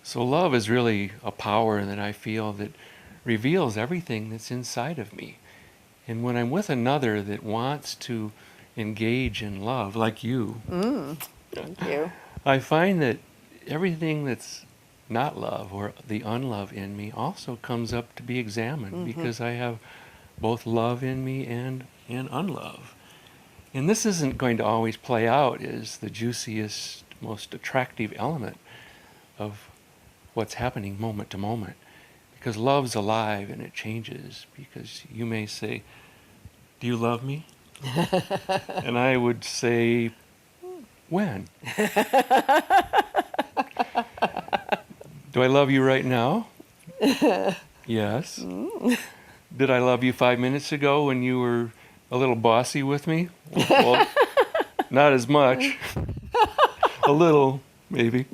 So love is really a power that I feel that reveals everything that's inside of me. And when I'm with another that wants to engage in love, like you, Thank you. I find that everything that's not love or the unlove in me also comes up to be examined because I have both love in me and unlove. And this isn't going to always play out as the juiciest, most attractive element of what's happening moment to moment. Because love's alive and it changes. Because you may say, "Do you love me?" And I would say, "When? Do I love you right now?" Yes. Did I love you 5 minutes ago when you were a little bossy with me? Well, not as much. A little, maybe.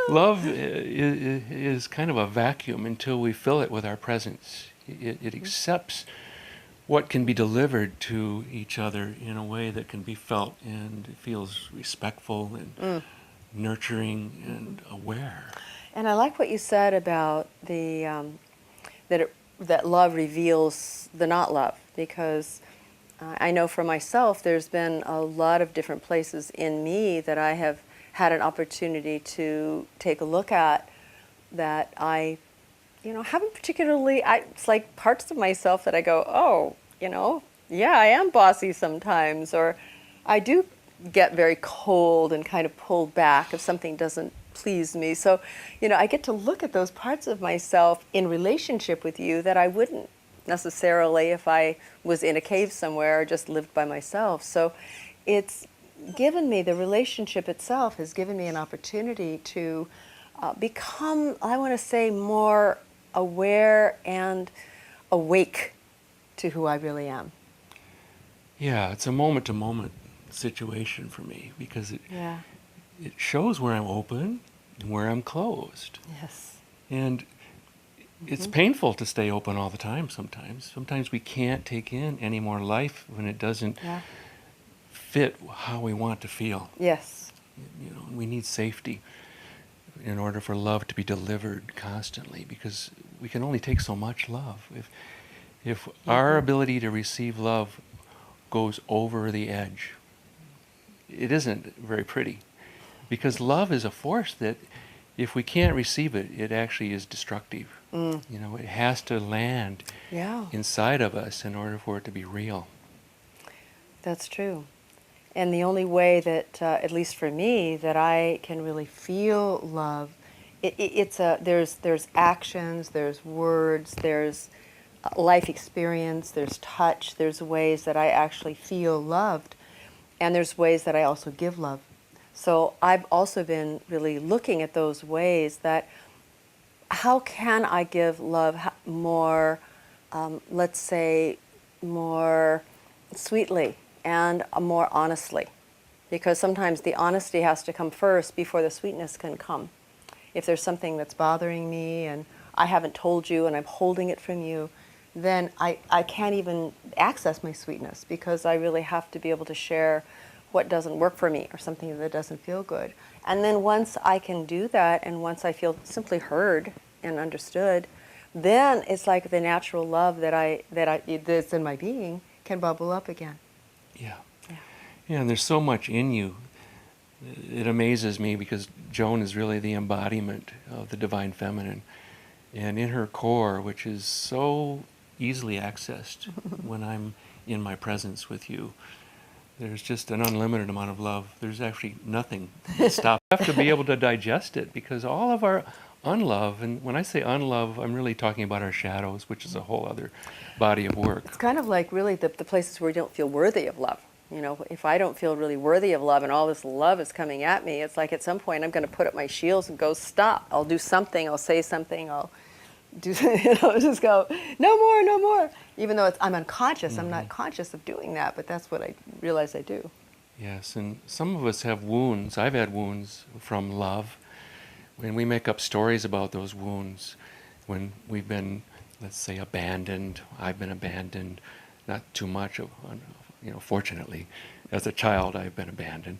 Love is kind of a vacuum until we fill it with our presence. It accepts what can be delivered to each other in a way that can be felt and it feels respectful and nurturing and aware. And I like what you said about that love reveals the not love, because I know for myself there's been a lot of different places in me that I have had an opportunity to take a look at that I, haven't particularly, it's like parts of myself that I go, oh, yeah, I am bossy sometimes, or I do get very cold and kind of pulled back if something doesn't please me. So, I get to look at those parts of myself in relationship with you that I wouldn't necessarily if I was in a cave somewhere or just lived by myself. So it's given me, the relationship itself has given me an opportunity to become, I want to say, more aware and awake to who I really am. Yeah, it's a moment-to-moment situation for me because Yeah. it shows where I'm open and where I'm closed. Yes. And it's painful to stay open all the time sometimes. Sometimes we can't take in any more life when it doesn't Yeah. fit how we want to feel. Yes. We need safety in order for love to be delivered constantly because we can only take so much love. If our ability to receive love goes over the edge, it isn't very pretty. Because love is a force that, if we can't receive it, it actually is destructive. It has to land Yeah, inside of us in order for it to be real. that's true. And the only way that, at least for me, that I can really feel love, there's actions, there's words, there's life experience, there's touch, there's ways that I actually feel loved, and there's ways that I also give love. So I've also been really looking at those ways that how can I give love more, let's say, more sweetly and more honestly? Because sometimes the honesty has to come first before the sweetness can come. If there's something that's bothering me and I haven't told you and I'm holding it from you, then I can't even access my sweetness because I really have to be able to share what doesn't work for me or something that doesn't feel good. And then once I can do that and once I feel simply heard and understood, then it's like the natural love that's in my being can bubble up again. Yeah. Yeah. Yeah, and there's so much in you. It amazes me because Joan is really the embodiment of the divine feminine. And in her core, which is so easily accessed when I'm in my presence with you, there's just an unlimited amount of love. There's actually nothing that stops. We have to be able to digest it because all of our unlove, and when I say unlove, I'm really talking about our shadows, which is a whole other body of work. It's kind of like really the places where you don't feel worthy of love. If I don't feel really worthy of love and all this love is coming at me, it's like at some point I'm going to put up my shields and go, stop. I'll do something. I'll say something. I'll do, just go, no more, no more. Even though I'm unconscious, I'm not conscious of doing that, but that's what I realize I do. Yes, and some of us have wounds. I've had wounds from love. When we make up stories about those wounds, when we've been, let's say, abandoned, I've been abandoned, not too much, fortunately. As a child, I've been abandoned.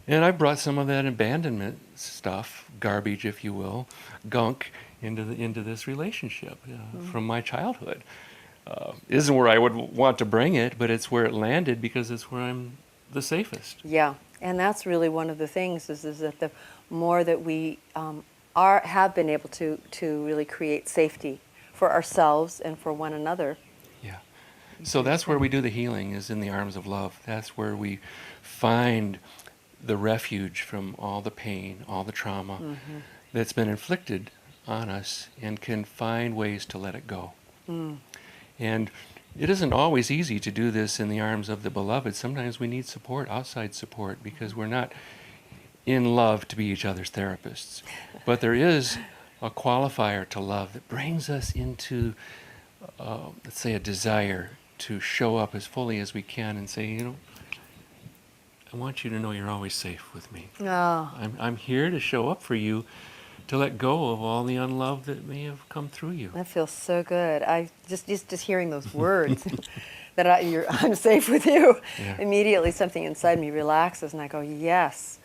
And I brought some of that abandonment stuff, garbage, if you will, gunk, into this relationship from my childhood. Isn't where I would want to bring it, but it's where it landed because it's where I'm the safest. Yeah, and that's really one of the things is that the more that we have been able to really create safety for ourselves and for one another. Yeah. So that's where we do the healing, is in the arms of love. That's where we find the refuge from all the pain, all the trauma that's been inflicted on us, and can find ways to let it go. And it isn't always easy to do this in the arms of the beloved. Sometimes we need support, outside support, because we're not in love to be each other's therapists. But there is a qualifier to love that brings us into, let's say, a desire to show up as fully as we can and say, I want you to know you're always safe with me. Oh, I'm here to show up for you, to let go of all the unlove that may have come through you. that feels so good. I just hearing those words that I'm safe with you. Yeah. Immediately something inside me relaxes, and I go yes.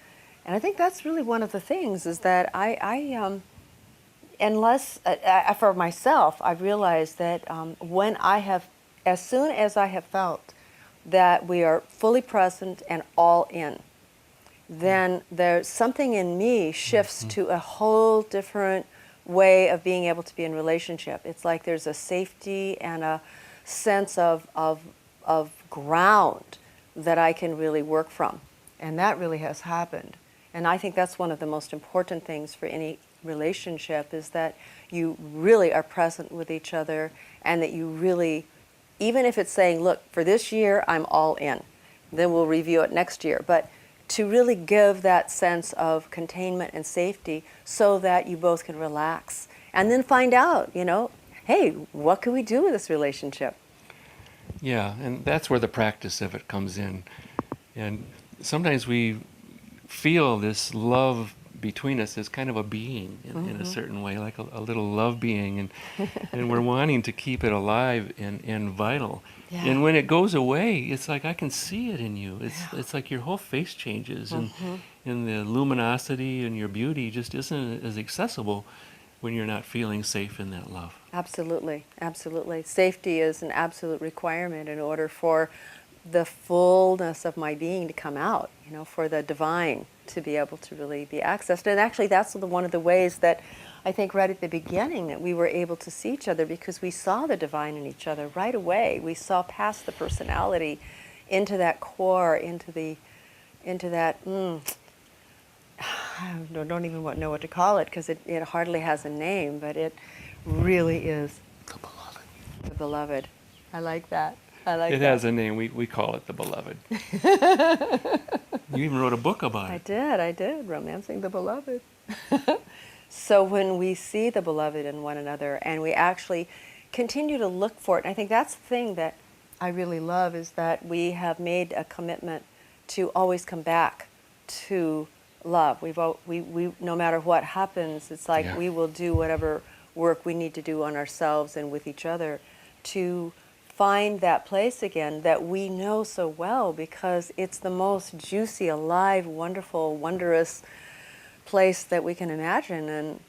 And I think that's really one of the things is that unless for myself, I've realized that as soon as I have felt that we are fully present and all in, then there's something in me shifts to a whole different way of being able to be in relationship. It's like there's a safety and a sense of ground that I can really work from. And that really has happened. And I think that's one of the most important things for any relationship is that you really are present with each other, and that you really, even if it's saying, look, for this year, I'm all in, then we'll review it next year. But to really give that sense of containment and safety so that you both can relax and then find out, hey, what can we do with this relationship? Yeah, and that's where the practice of it comes in. And sometimes we feel this love between us as kind of a being in a certain way, like a little love being, and we're wanting to keep it alive and vital. Yeah. And when it goes away, it's like I can see it in you. It's like your whole face changes, and the luminosity and your beauty just isn't as accessible when you're not feeling safe in that love. Absolutely, absolutely. Safety is an absolute requirement in order for the fullness of my being to come out, for the divine to be able to really be accessed. And actually that's one of the ways that I think right at the beginning that we were able to see each other, because we saw the divine in each other right away. We saw past the personality into that core, into that, I don't even know what to call it, because it hardly has a name, but it really is The beloved. the beloved. I like that. It has a name. We call it the beloved. You even wrote a book about it. I did, Romancing the Beloved. So when we see the beloved in one another and we actually continue to look for it, and I think that's the thing that I really love, is that we have made a commitment to always come back to love. We no matter what happens, it's like we will do whatever work we need to do on ourselves and with each other to find that place again that we know so well, because it's the most juicy, alive, wonderful, wondrous place that we can imagine. And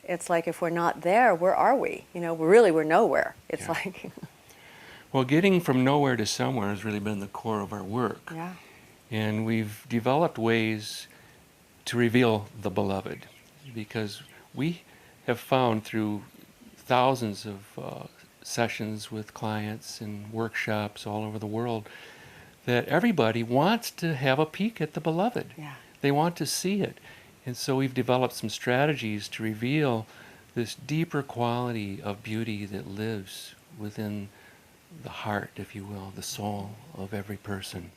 it's like, if we're not there, where are we? We're nowhere. It's like Well, getting from nowhere to somewhere has really been the core of our work. yeah. And we've developed ways to reveal the beloved, because we have found through thousands of sessions with clients and workshops all over the world that everybody wants to have a peek at the beloved. Yeah. They want to see it. And so we've developed some strategies to reveal this deeper quality of beauty that lives within the heart, if you will, the soul of every person.